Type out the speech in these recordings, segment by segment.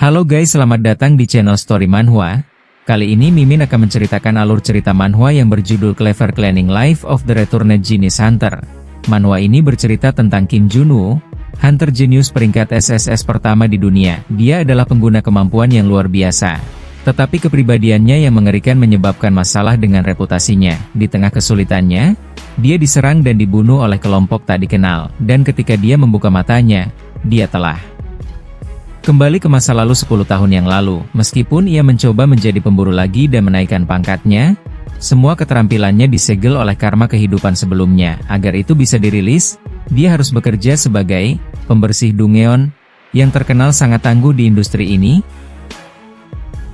Halo guys, selamat datang di channel Story Manhwa. Kali ini Mimin akan menceritakan alur cerita manhwa yang berjudul Clever Cleaning Life of the Returned Genius Hunter. Manhwa ini bercerita tentang Kim Junwoo, Hunter Genius peringkat SSS pertama di dunia. Dia adalah pengguna kemampuan yang luar biasa. Tetapi kepribadiannya yang mengerikan menyebabkan masalah dengan reputasinya. Di tengah kesulitannya, dia diserang dan dibunuh oleh kelompok tak dikenal. Dan ketika dia membuka matanya, dia telah kembali ke masa lalu 10 tahun yang lalu. Meskipun ia mencoba menjadi pemburu lagi dan menaikkan pangkatnya, semua keterampilannya disegel oleh karma kehidupan sebelumnya. Agar itu bisa dirilis, dia harus bekerja sebagai pembersih Dungeon yang terkenal sangat tangguh di industri ini.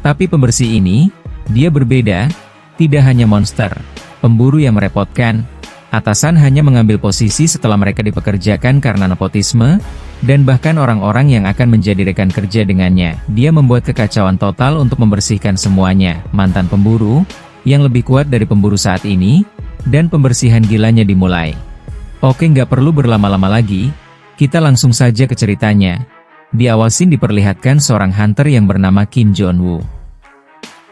Tapi pembersih ini, dia berbeda, tidak hanya monster, pemburu yang merepotkan. Atasan hanya mengambil posisi setelah mereka dipekerjakan karena nepotisme, dan bahkan orang-orang yang akan menjadi rekan kerja dengannya. Dia membuat kekacauan total untuk membersihkan semuanya. Mantan pemburu, yang lebih kuat dari pemburu saat ini, dan pembersihan gilanya dimulai. Oke, nggak perlu berlama-lama lagi, kita langsung saja ke ceritanya. Di awal scene diperlihatkan seorang hunter yang bernama Kim Junwoo,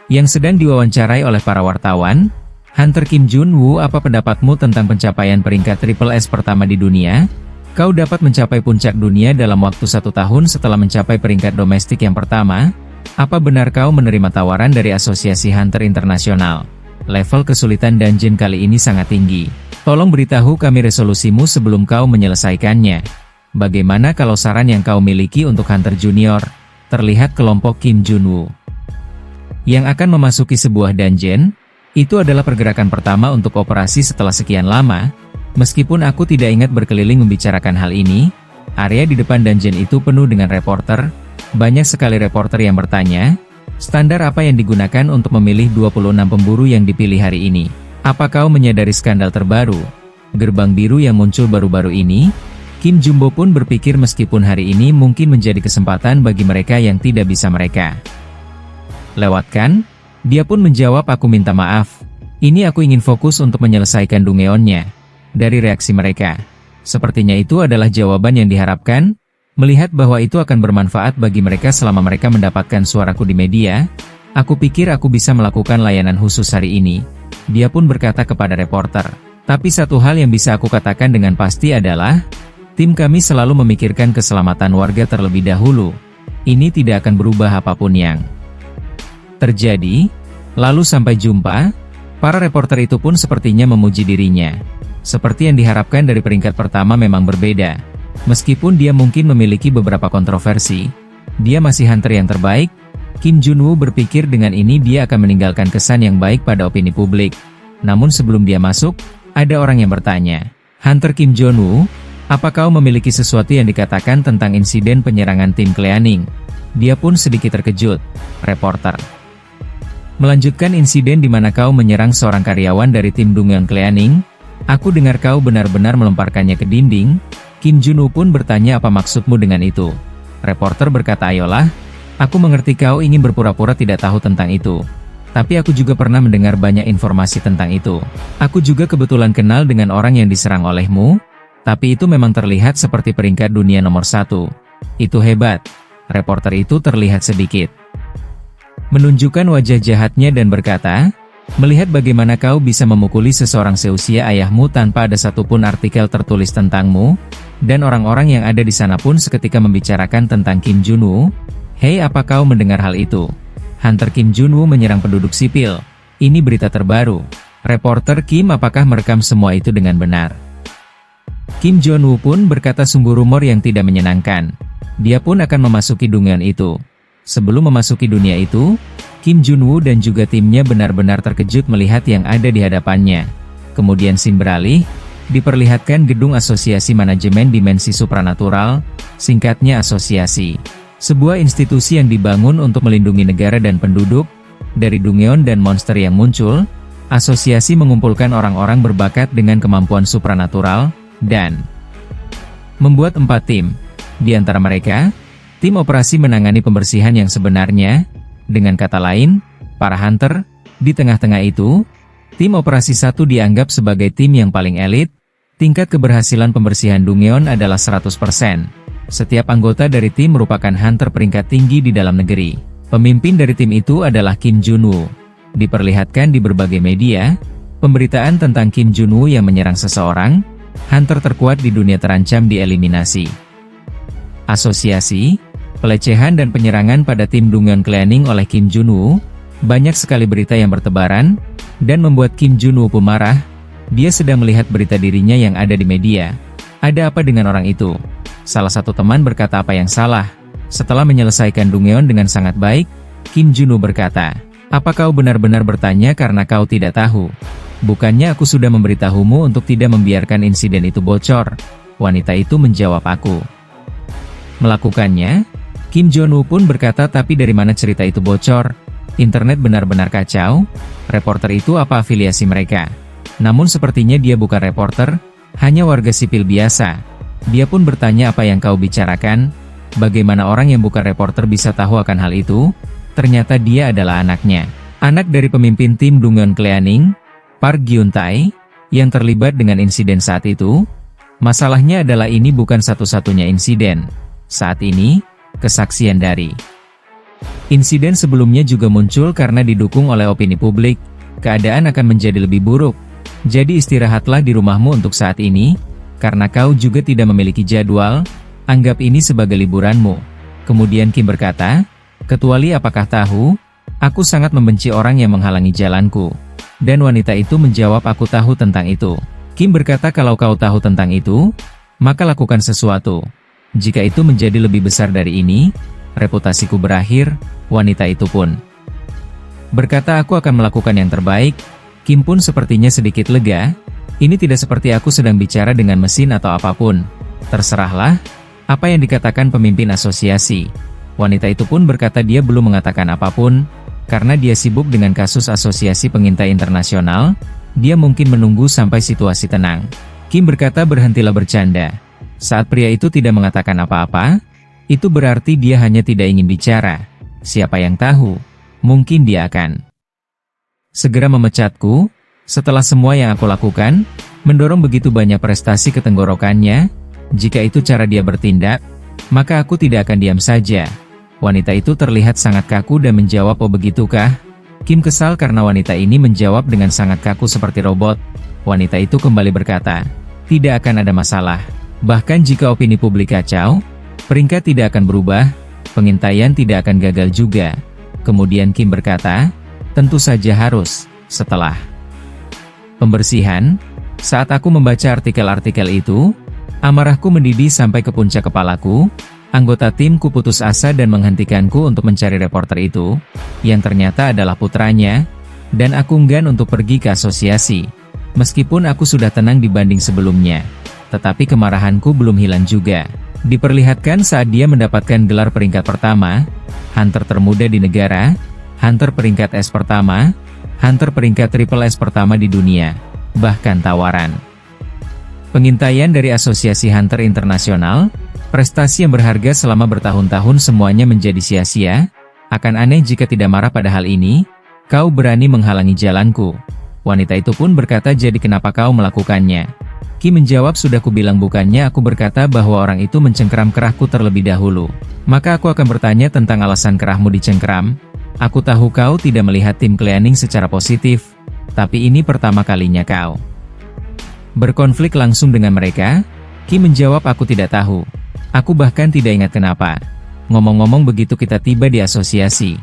yang sedang diwawancarai oleh para wartawan. Hunter Kim Junwoo, apa pendapatmu tentang pencapaian peringkat Triple S pertama di dunia? Kau dapat mencapai puncak dunia dalam waktu 1 tahun setelah mencapai peringkat domestik yang pertama? Apa benar kau menerima tawaran dari Asosiasi Hunter Internasional? Level kesulitan dungeon kali ini sangat tinggi. Tolong beritahu kami resolusimu sebelum kau menyelesaikannya. Bagaimana kalau saran yang kau miliki untuk Hunter Junior? Terlihat kelompok Kim Junwoo yang akan memasuki sebuah dungeon. Itu adalah pergerakan pertama untuk operasi setelah sekian lama. Meskipun aku tidak ingat berkeliling membicarakan hal ini, area di depan dungeon itu penuh dengan reporter. Banyak sekali reporter yang bertanya, standar apa yang digunakan untuk memilih 26 pemburu yang dipilih hari ini? Apa kau menyadari skandal terbaru? Gerbang biru yang muncul baru-baru ini? Kim Junwoo pun berpikir meskipun hari ini mungkin menjadi kesempatan bagi mereka yang tidak bisa mereka lewatkan. Dia pun menjawab, aku minta maaf. Ini aku ingin fokus untuk menyelesaikan Dungeonnya. Dari reaksi mereka, sepertinya itu adalah jawaban yang diharapkan. Melihat bahwa itu akan bermanfaat bagi mereka selama mereka mendapatkan suaraku di media, aku pikir aku bisa melakukan layanan khusus hari ini. Dia pun berkata kepada reporter, tapi satu hal yang bisa aku katakan dengan pasti adalah, tim kami selalu memikirkan keselamatan warga terlebih dahulu. Ini tidak akan berubah apapun yang terjadi. Lalu sampai jumpa. Para reporter itu pun sepertinya memuji dirinya. Seperti yang diharapkan dari peringkat pertama memang berbeda. Meskipun dia mungkin memiliki beberapa kontroversi, dia masih hunter yang terbaik. Kim Junwoo berpikir dengan ini dia akan meninggalkan kesan yang baik pada opini publik. Namun sebelum dia masuk, ada orang yang bertanya, Hunter Kim Junwoo, apa kau memiliki sesuatu yang dikatakan tentang insiden penyerangan tim cleaning? Dia pun sedikit terkejut. Reporter melanjutkan, insiden di mana kau menyerang seorang karyawan dari tim Dungeon Cleaning. Aku dengar kau benar-benar melemparkannya ke dinding. Kim Junwoo pun bertanya, apa maksudmu dengan itu? Reporter berkata, ayolah, aku mengerti kau ingin berpura-pura tidak tahu tentang itu. Tapi aku juga pernah mendengar banyak informasi tentang itu. Aku juga kebetulan kenal dengan orang yang diserang olehmu. Tapi itu memang terlihat seperti peringkat dunia nomor 1. Itu hebat. Reporter itu terlihat sedikit menunjukkan wajah jahatnya dan berkata, melihat bagaimana kau bisa memukuli seseorang seusia ayahmu tanpa ada satupun artikel tertulis tentangmu, dan orang-orang yang ada di sana pun seketika membicarakan tentang Kim Junwoo. Hei, apa kau mendengar hal itu? Hunter Kim Junwoo menyerang penduduk sipil. Ini berita terbaru. Reporter Kim, apakah merekam semua itu dengan benar? Kim Junwoo pun berkata, sungguh rumor yang tidak menyenangkan. Dia pun akan memasuki Dungeon itu. Sebelum memasuki dunia itu, Kim Junwoo dan juga timnya benar-benar terkejut melihat yang ada di hadapannya. Kemudian scene beralih, diperlihatkan gedung Asosiasi Manajemen Dimensi Supranatural, singkatnya Asosiasi. Sebuah institusi yang dibangun untuk melindungi negara dan penduduk dari Dungeon dan monster yang muncul. Asosiasi mengumpulkan orang-orang berbakat dengan kemampuan supranatural, dan membuat 4 tim. Di antara mereka, tim operasi menangani pembersihan yang sebenarnya. Dengan kata lain, para hunter. Di tengah-tengah itu, tim operasi 1 dianggap sebagai tim yang paling elit. Tingkat keberhasilan pembersihan Dungeon adalah 100%. Setiap anggota dari tim merupakan hunter peringkat tinggi di dalam negeri. Pemimpin dari tim itu adalah Kim Jun-woo. Diperlihatkan di berbagai media, pemberitaan tentang Kim Jun-woo yang menyerang seseorang, hunter terkuat di dunia terancam dieliminasi. Asosiasi, pelecehan dan penyerangan pada tim Dongwon Cleaning oleh Kim Jun-woo. Banyak sekali berita yang bertebaran, dan membuat Kim Jun-woo pun marah. Dia sedang melihat berita dirinya yang ada di media. Ada apa dengan orang itu? Salah satu teman berkata apa yang salah. Setelah menyelesaikan Dongwon dengan sangat baik, Kim Jun-woo berkata, "Apa kau benar-benar bertanya karena kau tidak tahu? Bukannya aku sudah memberitahumu untuk tidak membiarkan insiden itu bocor?" Wanita itu menjawab, "Aku melakukannya." Kim Jun-woo pun berkata, "Tapi dari mana cerita itu bocor? Internet benar-benar kacau. Reporter itu apa afiliasi mereka?" Namun sepertinya dia bukan reporter, hanya warga sipil biasa. Dia pun bertanya, "Apa yang kau bicarakan? Bagaimana orang yang bukan reporter bisa tahu akan hal itu?" Ternyata dia adalah anaknya. Anak dari pemimpin tim Dongwon Cleaning, Park Gyun-tae, yang terlibat dengan insiden saat itu. Masalahnya adalah ini bukan satu-satunya insiden. Saat ini, kesaksian dari insiden sebelumnya juga muncul karena didukung oleh opini publik. Keadaan akan menjadi lebih buruk. Jadi istirahatlah di rumahmu untuk saat ini. Karena kau juga tidak memiliki jadwal, anggap ini sebagai liburanmu. Kemudian Kim berkata, "Kecuali apakah tahu? Aku sangat membenci orang yang menghalangi jalanku." Dan wanita itu menjawab, "Aku tahu tentang itu." Kim berkata, "Kalau kau tahu tentang itu, maka lakukan sesuatu. Jika itu menjadi lebih besar dari ini, reputasiku berakhir." Wanita itu pun berkata, "Aku akan melakukan yang terbaik." Kim pun sepertinya sedikit lega. Ini tidak seperti aku sedang bicara dengan mesin atau apapun. Terserahlah, apa yang dikatakan pemimpin asosiasi. Wanita itu pun berkata dia belum mengatakan apapun, karena dia sibuk dengan kasus asosiasi pengintai internasional, dia mungkin menunggu sampai situasi tenang. Kim berkata, "Berhentilah bercanda. Saat pria itu tidak mengatakan apa-apa, itu berarti dia hanya tidak ingin bicara. Siapa yang tahu, mungkin dia akan segera memecatku." Setelah semua yang aku lakukan, mendorong begitu banyak prestasi ke tenggorokannya, jika itu cara dia bertindak, maka aku tidak akan diam saja. Wanita itu terlihat sangat kaku dan menjawab, "Oh begitukah?" Kim kesal karena wanita ini menjawab dengan sangat kaku seperti robot. Wanita itu kembali berkata, "Tidak akan ada masalah. Bahkan jika opini publik kacau, peringkat tidak akan berubah, pengintaian tidak akan gagal juga." Kemudian Kim berkata, "Tentu saja harus." Setelah pembersihan, saat aku membaca artikel-artikel itu, amarahku mendidih sampai ke puncak kepalaku. Anggota timku putus asa dan menghentikanku untuk mencari reporter itu, yang ternyata adalah putranya, dan aku enggan untuk pergi ke asosiasi. Meskipun aku sudah tenang dibanding sebelumnya, tetapi kemarahanku belum hilang juga. Diperlihatkan saat dia mendapatkan gelar peringkat pertama, hunter termuda di negara, hunter peringkat S pertama, hunter peringkat triple S pertama di dunia, bahkan tawaran pengintaian dari Asosiasi Hunter Internasional, prestasi yang berharga selama bertahun-tahun semuanya menjadi sia-sia. Akan aneh jika tidak marah pada hal ini, kau berani menghalangi jalanku. Wanita itu pun berkata, "Jadi kenapa kau melakukannya?" Kim menjawab, "Sudah kubilang bukannya aku berkata bahwa orang itu mencengkeram kerahku terlebih dahulu. Maka aku akan bertanya tentang alasan kerahmu dicengkeram. Aku tahu kau tidak melihat tim cleaning secara positif, tapi ini pertama kalinya kau berkonflik langsung dengan mereka." Kim menjawab, "Aku tidak tahu. Aku bahkan tidak ingat kenapa. Ngomong-ngomong begitu kita tiba di asosiasi,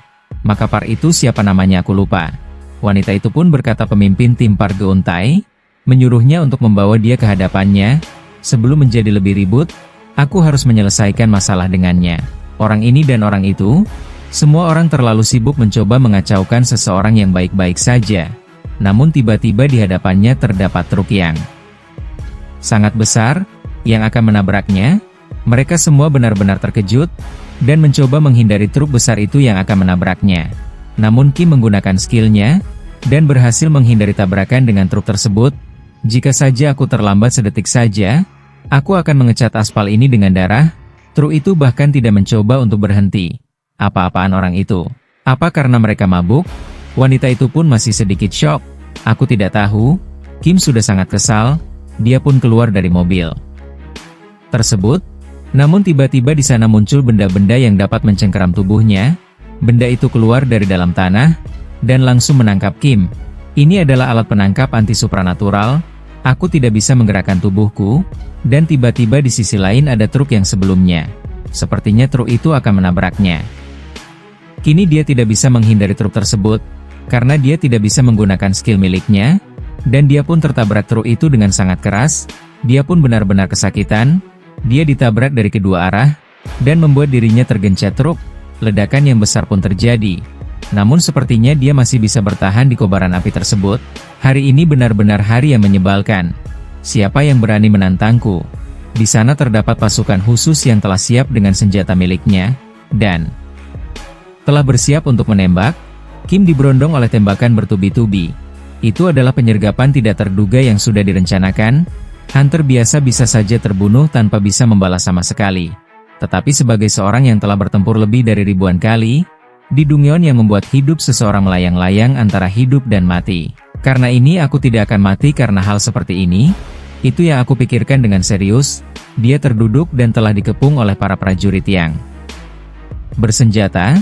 maka Par itu siapa namanya aku lupa." Wanita itu pun berkata, "Pemimpin tim Park Gyun-tae menyuruhnya untuk membawa dia ke hadapannya. Sebelum menjadi lebih ribut, aku harus menyelesaikan masalah dengannya. Orang ini dan orang itu, semua orang terlalu sibuk mencoba mengacaukan seseorang yang baik-baik saja. Namun tiba-tiba di hadapannya terdapat truk yang sangat besar, yang akan menabraknya. Mereka semua benar-benar terkejut, dan mencoba menghindari truk besar itu yang akan menabraknya. Namun Kim menggunakan skillnya, dan berhasil menghindari tabrakan dengan truk tersebut. Jika saja aku terlambat sedetik saja, aku akan mengecat aspal ini dengan darah. Truk itu bahkan tidak mencoba untuk berhenti. Apa-apaan orang itu? Apa karena mereka mabuk? Wanita itu pun masih sedikit shock. Aku tidak tahu. Kim sudah sangat kesal. Dia pun keluar dari mobil tersebut. Namun tiba-tiba di sana muncul benda-benda yang dapat mencengkeram tubuhnya. Benda itu keluar dari dalam tanah, dan langsung menangkap Kim. Ini adalah alat penangkap anti-supranatural. Aku tidak bisa menggerakkan tubuhku, dan tiba-tiba di sisi lain ada truk yang sebelumnya. Sepertinya truk itu akan menabraknya. Kini dia tidak bisa menghindari truk tersebut, karena dia tidak bisa menggunakan skill miliknya, dan dia pun tertabrak truk itu dengan sangat keras. Dia pun benar-benar kesakitan. Dia ditabrak dari kedua arah, dan membuat dirinya tergencet truk. Ledakan yang besar pun terjadi. Namun sepertinya dia masih bisa bertahan di kobaran api tersebut. Hari ini benar-benar hari yang menyebalkan. Siapa yang berani menantangku? Di sana terdapat pasukan khusus yang telah siap dengan senjata miliknya, dan telah bersiap untuk menembak. Kim diberondong oleh tembakan bertubi-tubi. Itu adalah penyergapan tidak terduga yang sudah direncanakan. Hunter biasa bisa saja terbunuh tanpa bisa membalas sama sekali. Tetapi sebagai seorang yang telah bertempur lebih dari ribuan kali, di Dungyeon yang membuat hidup seseorang melayang-layang antara hidup dan mati. Karena ini aku tidak akan mati karena hal seperti ini. Itu yang aku pikirkan dengan serius. Dia terduduk dan telah dikepung oleh para prajurit yang bersenjata.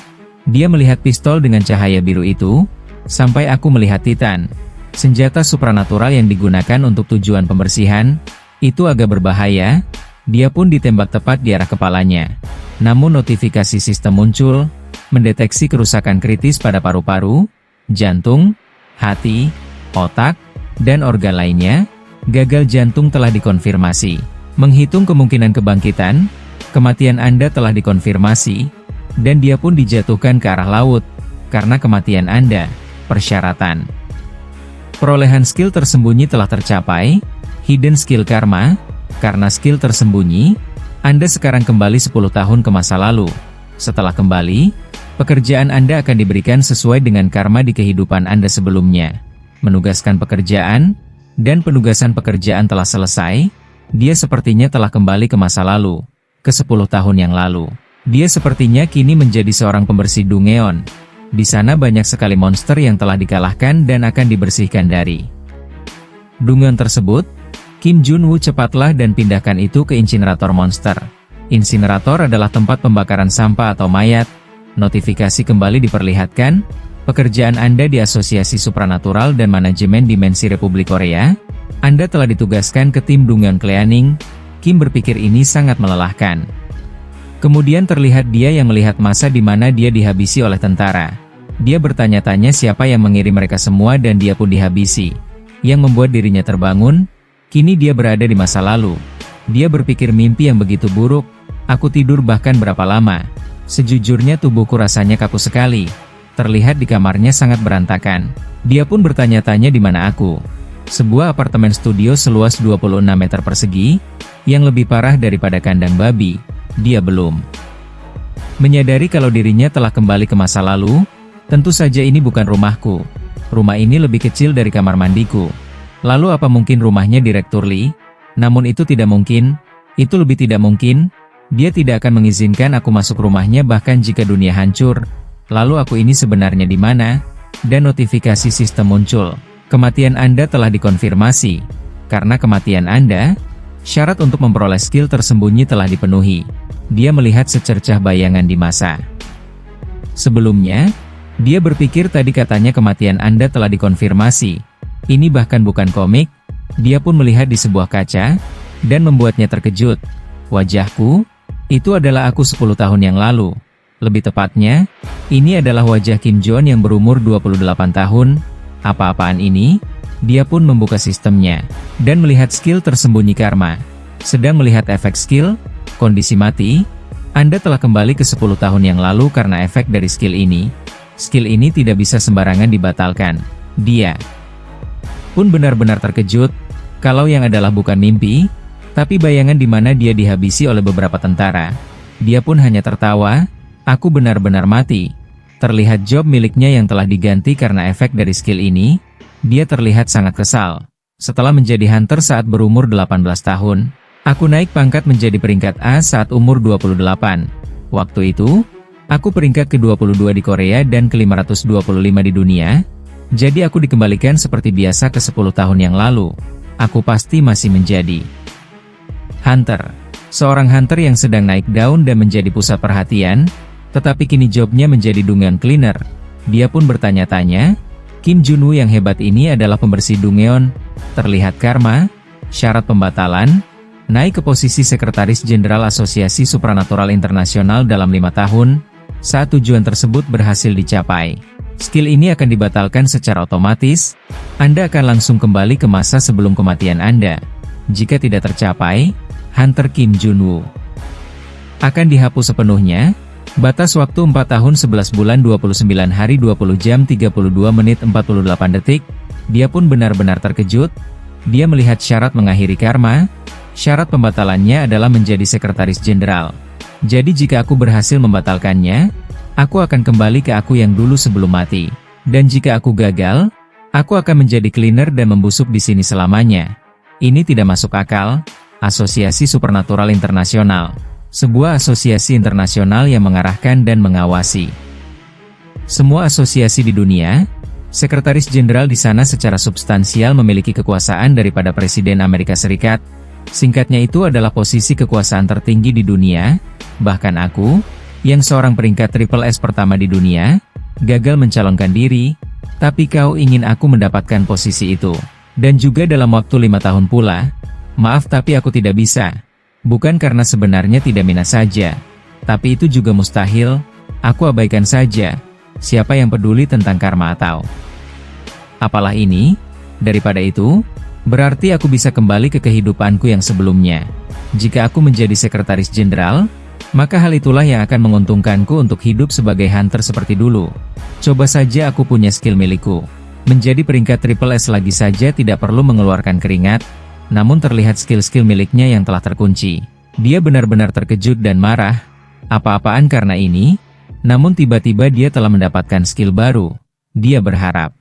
Dia melihat pistol dengan cahaya biru itu, sampai aku melihat Titan. Senjata supranatural yang digunakan untuk tujuan pembersihan, itu agak berbahaya. Dia pun ditembak tepat di arah kepalanya. Namun notifikasi sistem muncul, mendeteksi kerusakan kritis pada paru-paru, jantung, hati, otak, dan organ lainnya. Gagal jantung telah dikonfirmasi. Menghitung kemungkinan kebangkitan, kematian Anda telah dikonfirmasi, dan dia pun dijatuhkan ke arah laut. Karena kematian Anda, persyaratan perolehan skill tersembunyi telah tercapai, hidden skill karma. Karena skill tersembunyi, Anda sekarang kembali 10 tahun ke masa lalu. Setelah kembali, pekerjaan Anda akan diberikan sesuai dengan karma di kehidupan Anda sebelumnya. Menugaskan pekerjaan, dan penugasan pekerjaan telah selesai. Dia sepertinya telah kembali ke masa lalu, ke 10 tahun yang lalu. Dia sepertinya kini menjadi seorang pembersih Dungyeon. Di sana banyak sekali monster yang telah dikalahkan dan akan dibersihkan dari Dungyeon tersebut. Kim Jun-woo cepatlah dan pindahkan itu ke insinerator monster. Insinerator adalah tempat pembakaran sampah atau mayat. Notifikasi kembali diperlihatkan. Pekerjaan Anda di Asosiasi Supranatural dan Manajemen Dimensi Republik Korea. Anda telah ditugaskan ke tim Dungyeon Cleaning. Kim berpikir ini sangat melelahkan. Kemudian terlihat dia yang melihat masa di mana dia dihabisi oleh tentara. Dia bertanya-tanya siapa yang mengirim mereka semua dan dia pun dihabisi. Yang membuat dirinya terbangun. Kini dia berada di masa lalu. Dia berpikir mimpi yang begitu buruk. Aku tidur bahkan berapa lama. Sejujurnya tubuhku rasanya kaku sekali. Terlihat di kamarnya sangat berantakan. Dia pun bertanya-tanya di mana aku. Sebuah apartemen studio seluas 26 meter persegi, yang lebih parah daripada kandang babi. Dia belum menyadari kalau dirinya telah kembali ke masa lalu. Tentu saja ini bukan rumahku. Rumah ini lebih kecil dari kamar mandiku. Lalu apa mungkin rumahnya Direktur Lee? Namun itu tidak mungkin. Itu lebih tidak mungkin. Dia tidak akan mengizinkan aku masuk rumahnya bahkan jika dunia hancur. Lalu aku ini sebenarnya di mana? Dan notifikasi sistem muncul. Kematian Anda telah dikonfirmasi. Karena kematian Anda, syarat untuk memperoleh skill tersembunyi telah dipenuhi. Dia melihat secercah bayangan di masa sebelumnya. Dia berpikir tadi katanya kematian Anda telah dikonfirmasi. Ini bahkan bukan komik. Dia pun melihat di sebuah kaca, dan membuatnya terkejut. Wajahku, itu adalah aku 10 tahun yang lalu. Lebih tepatnya, ini adalah wajah Kim Joon yang berumur 28 tahun. Apa-apaan ini? Dia pun membuka sistemnya, dan melihat skill tersembunyi karma. Sedang melihat efek skill, kondisi mati. Anda telah kembali ke 10 tahun yang lalu karena efek dari skill ini. Skill ini tidak bisa sembarangan dibatalkan. Dia pun benar-benar terkejut, kalau yang adalah bukan mimpi, tapi bayangan di mana dia dihabisi oleh beberapa tentara. Dia pun hanya tertawa, aku benar-benar mati. Terlihat job miliknya yang telah diganti karena efek dari skill ini. Dia terlihat sangat kesal. Setelah menjadi hunter saat berumur 18 tahun, aku naik pangkat menjadi peringkat A saat umur 28. Waktu itu, aku peringkat ke-22 di Korea dan ke-525 di dunia. Jadi aku dikembalikan seperti biasa ke 10 tahun yang lalu. Aku pasti masih menjadi hunter. Seorang hunter yang sedang naik daun dan menjadi pusat perhatian, tetapi kini jobnya menjadi Dungeon Cleaner. Dia pun bertanya-tanya, Kim Junwoo yang hebat ini adalah pembersih Dungeon, terlihat karma, syarat pembatalan, naik ke posisi Sekretaris Jenderal Asosiasi Supranatural Internasional dalam 5 tahun, saat tujuan tersebut berhasil dicapai. Skill ini akan dibatalkan secara otomatis, Anda akan langsung kembali ke masa sebelum kematian Anda. Jika tidak tercapai, Hunter Kim Junwoo akan dihapus sepenuhnya. Batas waktu 4 tahun 11 bulan 29 hari 20 jam 32 menit 48 detik. Dia pun benar-benar terkejut. Dia melihat syarat mengakhiri karma. Syarat pembatalannya adalah menjadi Sekretaris Jenderal. Jadi jika aku berhasil membatalkannya, aku akan kembali ke aku yang dulu sebelum mati. Dan jika aku gagal, aku akan menjadi cleaner dan membusuk di sini selamanya. Ini tidak masuk akal. Asosiasi Supernatural Internasional, sebuah asosiasi internasional yang mengarahkan dan mengawasi semua asosiasi di dunia. Sekretaris Jenderal di sana secara substansial memiliki kekuasaan daripada Presiden Amerika Serikat. Singkatnya itu adalah posisi kekuasaan tertinggi di dunia. Bahkan aku, yang seorang peringkat triple S pertama di dunia, gagal mencalonkan diri, tapi kau ingin aku mendapatkan posisi itu. Dan juga dalam waktu 5 tahun pula. Maaf tapi aku tidak bisa. Bukan karena sebenarnya tidak minat saja. Tapi itu juga mustahil, aku abaikan saja. Siapa yang peduli tentang karma atau apalah ini? Daripada itu, berarti aku bisa kembali ke kehidupanku yang sebelumnya. Jika aku menjadi Sekretaris Jenderal, maka hal itulah yang akan menguntungkanku untuk hidup sebagai hunter seperti dulu. Coba saja aku punya skill milikku. Menjadi peringkat triple S lagi saja tidak perlu mengeluarkan keringat, namun terlihat skill-skill miliknya yang telah terkunci. Dia benar-benar terkejut dan marah. Apa-apaan karena ini? Namun tiba-tiba dia telah mendapatkan skill baru. Dia berharap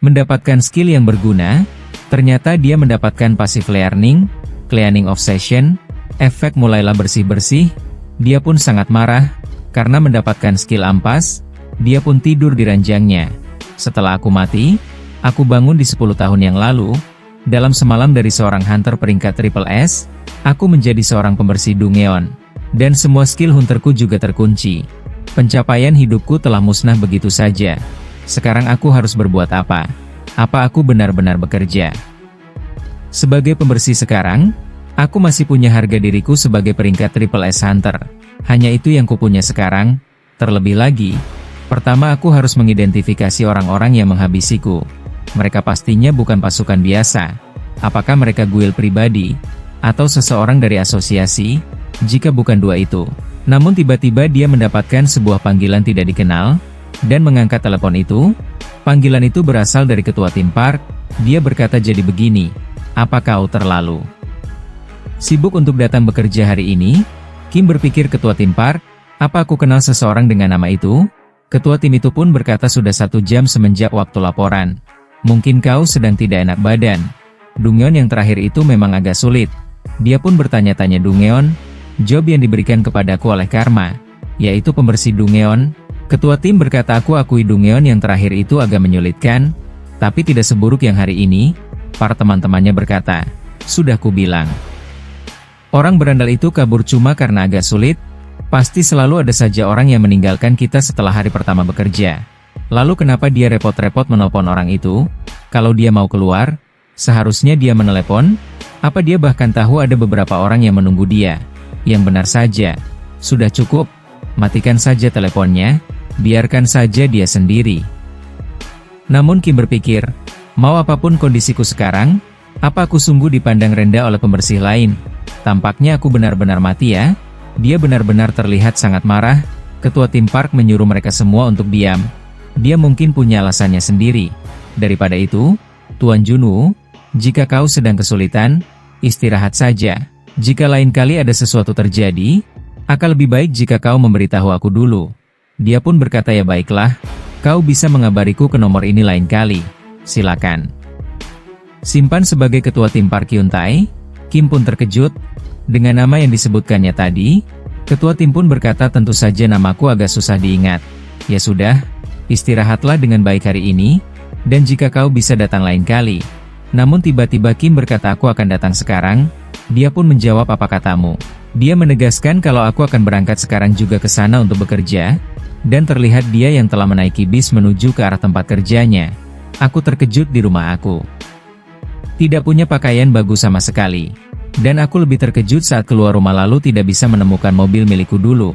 mendapatkan skill yang berguna. Ternyata dia mendapatkan passive learning, cleaning of session, efek mulailah bersih-bersih. Dia pun sangat marah, karena mendapatkan skill ampas. Dia pun tidur di ranjangnya. Setelah aku mati, aku bangun di 10 tahun yang lalu. Dalam semalam dari seorang hunter peringkat triple S, aku menjadi seorang pembersih Dungeon. Dan semua skill hunterku juga terkunci. Pencapaian hidupku telah musnah begitu saja. Sekarang aku harus berbuat apa? Apa aku benar-benar bekerja sebagai pembersih sekarang? Aku masih punya harga diriku sebagai peringkat triple S hunter. Hanya itu yang kupunya sekarang. Terlebih lagi, pertama aku harus mengidentifikasi orang-orang yang menghabisiku. Mereka pastinya bukan pasukan biasa. Apakah mereka guild pribadi? Atau seseorang dari asosiasi? Jika bukan dua itu. Namun tiba-tiba dia mendapatkan sebuah panggilan tidak dikenal, dan mengangkat telepon itu. Panggilan itu berasal dari ketua tim park. Dia berkata jadi begini, apa kau terlalu sibuk untuk datang bekerja hari ini? Kim berpikir ketua tim park, apa aku kenal seseorang dengan nama itu? Ketua tim itu pun berkata sudah 1 jam semenjak waktu laporan. Mungkin kau sedang tidak enak badan. Dungeon yang terakhir itu memang agak sulit. Dia pun bertanya-tanya Dungeon, job yang diberikan kepadaku oleh karma, yaitu pembersih Dungeon. Ketua tim berkata aku akui Dungeon yang terakhir itu agak menyulitkan, tapi tidak seburuk yang hari ini. Para teman-temannya berkata, sudah kubilang. Orang berandal itu kabur cuma karena agak sulit. Pasti selalu ada saja orang yang meninggalkan kita setelah hari pertama bekerja. Lalu kenapa dia repot-repot menelpon orang itu? Kalau dia mau keluar, seharusnya dia menelepon. Apa dia bahkan tahu ada beberapa orang yang menunggu dia? Yang benar saja. Sudah cukup. Matikan saja teleponnya. Biarkan saja dia sendiri. Namun Kim berpikir, mau apapun kondisiku sekarang, apa aku sungguh dipandang rendah oleh pembersih lain? Tampaknya aku benar-benar mati ya. Dia benar-benar terlihat sangat marah. Ketua tim park menyuruh mereka semua untuk diam. Dia mungkin punya alasannya sendiri. Daripada itu, Tuan Junwoo, jika kau sedang kesulitan, istirahat saja. Jika lain kali ada sesuatu terjadi, akan lebih baik jika kau memberitahu aku dulu. Dia pun berkata ya baiklah, kau bisa mengabariku ke nomor ini lain kali. Silakan. Simpan sebagai ketua tim park Hyundai. Kim pun terkejut. Dengan nama yang disebutkannya tadi, ketua tim pun berkata tentu saja namaku agak susah diingat. Ya sudah, istirahatlah dengan baik hari ini, dan jika kau bisa datang lain kali. Namun tiba-tiba Kim berkata aku akan datang sekarang. Dia pun menjawab, apa katamu? Dia menegaskan kalau aku akan berangkat sekarang juga ke sana untuk bekerja, dan terlihat dia yang telah menaiki bis menuju ke arah tempat kerjanya. Aku terkejut di rumah aku. Tidak punya pakaian bagus sama sekali. Dan aku lebih terkejut saat keluar rumah lalu tidak bisa menemukan mobil milikku dulu.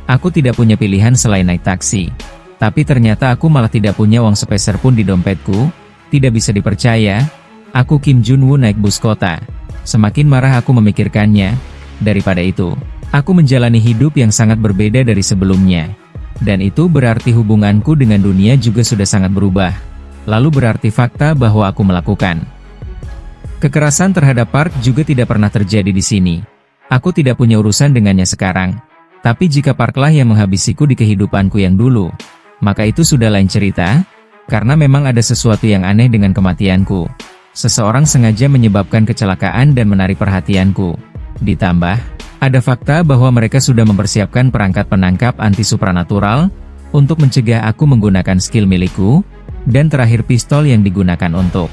Aku tidak punya pilihan selain naik taksi. Tapi ternyata aku malah tidak punya uang sepeser pun di dompetku. Tidak bisa dipercaya. Aku Kim Jun-woo naik bus kota. Semakin marah aku memikirkannya. Daripada itu, aku menjalani hidup yang sangat berbeda dari sebelumnya. Dan itu berarti hubunganku dengan dunia juga sudah sangat berubah. Lalu berarti fakta bahwa aku melakukan kekerasan terhadap Park juga tidak pernah terjadi di sini. Aku tidak punya urusan dengannya sekarang. Tapi jika Parklah yang menghabisiku di kehidupanku yang dulu, maka itu sudah lain cerita, karena memang ada sesuatu yang aneh dengan kematianku. Seseorang sengaja menyebabkan kecelakaan dan menarik perhatianku. Ditambah, ada fakta bahwa mereka sudah mempersiapkan perangkat penangkap anti-supranatural, untuk mencegah aku menggunakan skill milikku, dan terakhir pistol yang digunakan untuk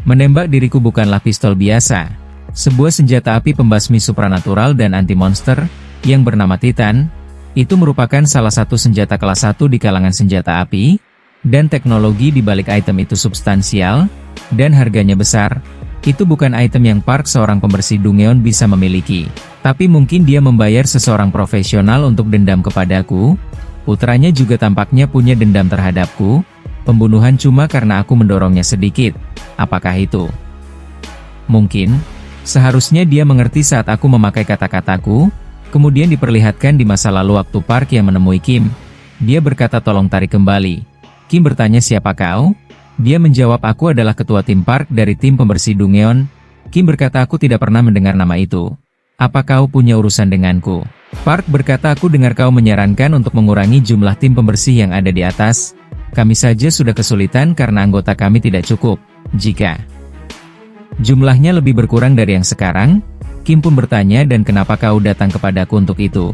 menembak diriku bukanlah pistol biasa. Sebuah senjata api pembasmi supranatural dan anti-monster, yang bernama Titan, itu merupakan salah satu senjata kelas 1 di kalangan senjata api, dan teknologi di balik item itu substansial, dan harganya besar. Itu bukan item yang Park seorang pembersih Dungeon bisa memiliki. Tapi mungkin dia membayar seseorang profesional untuk dendam kepadaku. Putranya juga tampaknya punya dendam terhadapku. Pembunuhan cuma karena aku mendorongnya sedikit. Apakah itu? Mungkin. Seharusnya dia mengerti saat aku memakai kata-kataku, kemudian diperlihatkan di masa lalu waktu Park yang menemui Kim. Dia berkata tolong tarik kembali. Kim bertanya siapa kau? Dia menjawab aku adalah ketua tim Park dari tim pembersih Dungeon. Kim berkata aku tidak pernah mendengar nama itu. Apa kau punya urusan denganku? Park berkata aku dengar kau menyarankan untuk mengurangi jumlah tim pembersih yang ada di atas. Kami saja sudah kesulitan karena anggota kami tidak cukup. Jika jumlahnya lebih berkurang dari yang sekarang, Kim pun bertanya dan kenapa kau datang kepadaku untuk itu?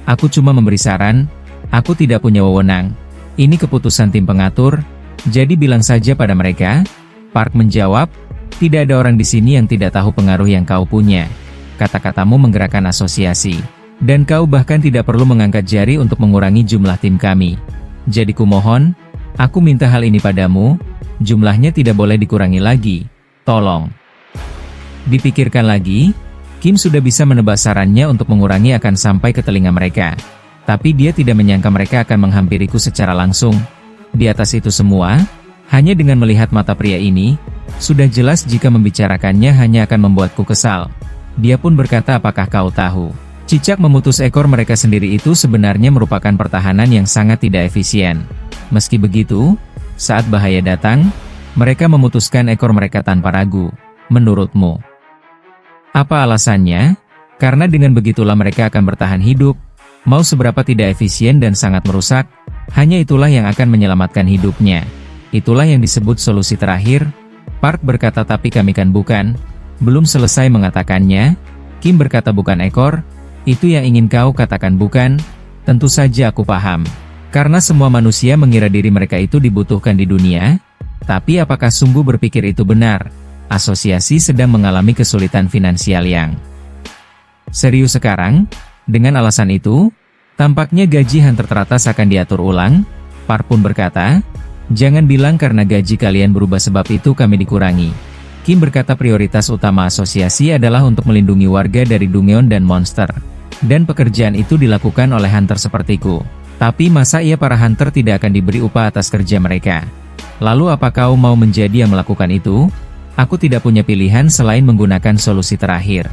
Aku cuma memberi saran, aku tidak punya wewenang. Ini keputusan tim pengatur, jadi bilang saja pada mereka. Park menjawab, tidak ada orang di sini yang tidak tahu pengaruh yang kau punya. Kata-katamu menggerakkan asosiasi. Dan kau bahkan tidak perlu mengangkat jari untuk mengurangi jumlah tim kami. Jadi kumohon, aku minta hal ini padamu, jumlahnya tidak boleh dikurangi lagi. Tolong. Dipikirkan lagi, Kim sudah bisa menebak sarannya untuk mengurangi akan sampai ke telinga mereka. Tapi dia tidak menyangka mereka akan menghampiriku secara langsung. Di atas itu semua, hanya dengan melihat mata pria ini, sudah jelas jika membicarakannya hanya akan membuatku kesal. Dia pun berkata apakah kau tahu? Cicak memutus ekor mereka sendiri itu sebenarnya merupakan pertahanan yang sangat tidak efisien. Meski begitu, saat bahaya datang, mereka memutuskan ekor mereka tanpa ragu. Menurutmu? Apa alasannya? Karena dengan begitulah mereka akan bertahan hidup. Mau seberapa tidak efisien dan sangat merusak, hanya itulah yang akan menyelamatkan hidupnya. Itulah yang disebut solusi terakhir. Park berkata tapi kami kan bukan. Belum selesai mengatakannya, Kim berkata bukan ekor. Itu yang ingin kau katakan bukan? Tentu saja aku paham. Karena semua manusia mengira diri mereka itu dibutuhkan di dunia. Tapi apakah sungguh berpikir itu benar? Asosiasi sedang mengalami kesulitan finansial yang serius sekarang. Dengan alasan itu, tampaknya gaji hunter teratas akan diatur ulang. Park pun berkata, jangan bilang karena gaji kalian berubah sebab itu kami dikurangi. Kim berkata prioritas utama asosiasi adalah untuk melindungi warga dari Dungeon dan monster. Dan pekerjaan itu dilakukan oleh hunter sepertiku. Tapi masa iya para hunter tidak akan diberi upah atas kerja mereka? Lalu apa kau mau menjadi yang melakukan itu? Aku tidak punya pilihan selain menggunakan solusi terakhir.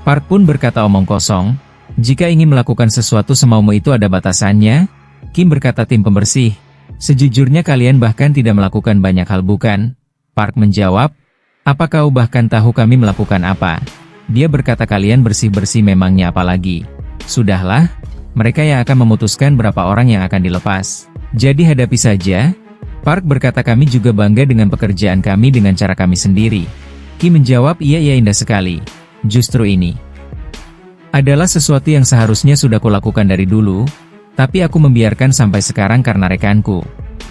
Park pun berkata omong kosong. Jika ingin melakukan sesuatu semaumu itu ada batasannya. Kim berkata tim pembersih. Sejujurnya kalian bahkan tidak melakukan banyak hal bukan? Park menjawab. Apa kau bahkan tahu kami melakukan apa? Dia berkata kalian bersih-bersih memangnya apalagi? Sudahlah. Mereka yang akan memutuskan berapa orang yang akan dilepas. Jadi hadapi saja. Park berkata kami juga bangga dengan pekerjaan kami dengan cara kami sendiri. Kim menjawab iya indah sekali. Justru ini adalah sesuatu yang seharusnya sudah kulakukan dari dulu, tapi aku membiarkan sampai sekarang karena rekanku.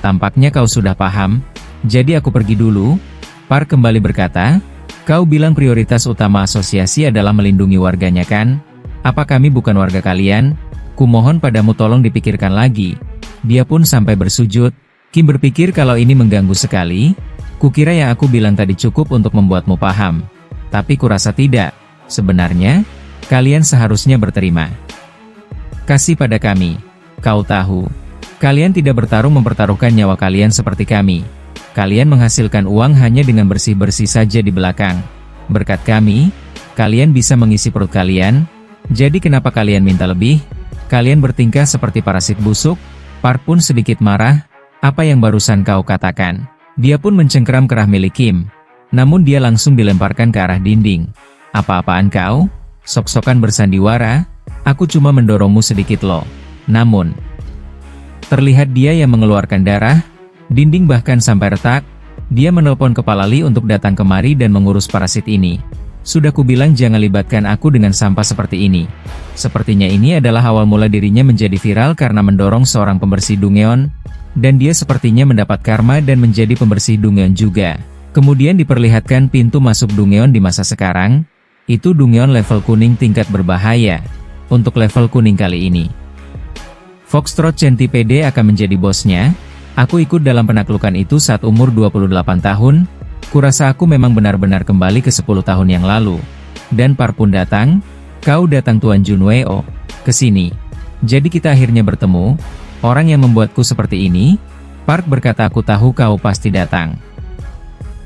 Tampaknya kau sudah paham, jadi aku pergi dulu. Park kembali berkata, Kau bilang prioritas utama asosiasi adalah melindungi warganya kan? Apa kami bukan warga kalian? Kumohon padamu tolong dipikirkan lagi. Dia pun sampai bersujud. Kim berpikir kalau ini mengganggu sekali. Kukira yang aku bilang tadi cukup untuk membuatmu paham. Tapi kurasa tidak. Sebenarnya, kalian seharusnya berterima kasih pada kami. Kau tahu, kalian tidak bertarung mempertaruhkan nyawa kalian seperti kami. Kalian menghasilkan uang hanya dengan bersih-bersih saja di belakang. Berkat kami, kalian bisa mengisi perut kalian. Jadi kenapa kalian minta lebih? Kalian bertingkah seperti parasit busuk. Park pun sedikit marah. Apa yang barusan kau katakan? Dia pun mencengkeram kerah milik Kim. Namun dia langsung dilemparkan ke arah dinding. Apa-apaan kau? Sok-sokan bersandiwara. Aku cuma mendorongmu sedikit loh. Namun, terlihat dia yang mengeluarkan darah. Dinding bahkan sampai retak. Dia menelpon kepala Lee untuk datang kemari dan mengurus parasit ini. Sudah kubilang jangan libatkan aku dengan sampah seperti ini. Sepertinya ini adalah awal mula dirinya menjadi viral karena mendorong seorang pembersih Dungeon. Dan dia sepertinya mendapat karma dan menjadi pembersih Dungeon juga. Kemudian diperlihatkan pintu masuk Dungeon di masa sekarang. Itu Dungeon level kuning tingkat berbahaya. Untuk level kuning kali ini, Foxtrot Centipede akan menjadi bosnya. Aku ikut dalam penaklukan itu saat umur 28 tahun, kurasa aku memang benar-benar kembali ke 10 tahun yang lalu. Dan Park pun datang, kau datang Tuan Junweo, ke sini. Jadi kita akhirnya bertemu, orang yang membuatku seperti ini. Park berkata aku tahu kau pasti datang.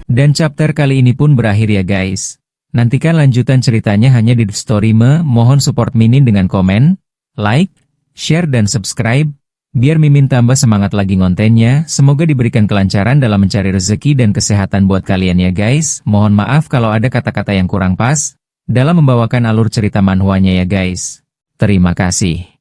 Dan chapter kali ini pun berakhir ya guys. Nantikan lanjutan ceritanya hanya di Storyme, mohon support Mimin dengan komen, like, share dan subscribe. Biar Mimin tambah semangat lagi ngontennya, semoga diberikan kelancaran dalam mencari rezeki dan kesehatan buat kalian ya guys. Mohon maaf kalau ada kata-kata yang kurang pas, dalam membawakan alur cerita manhwanya ya guys. Terima kasih.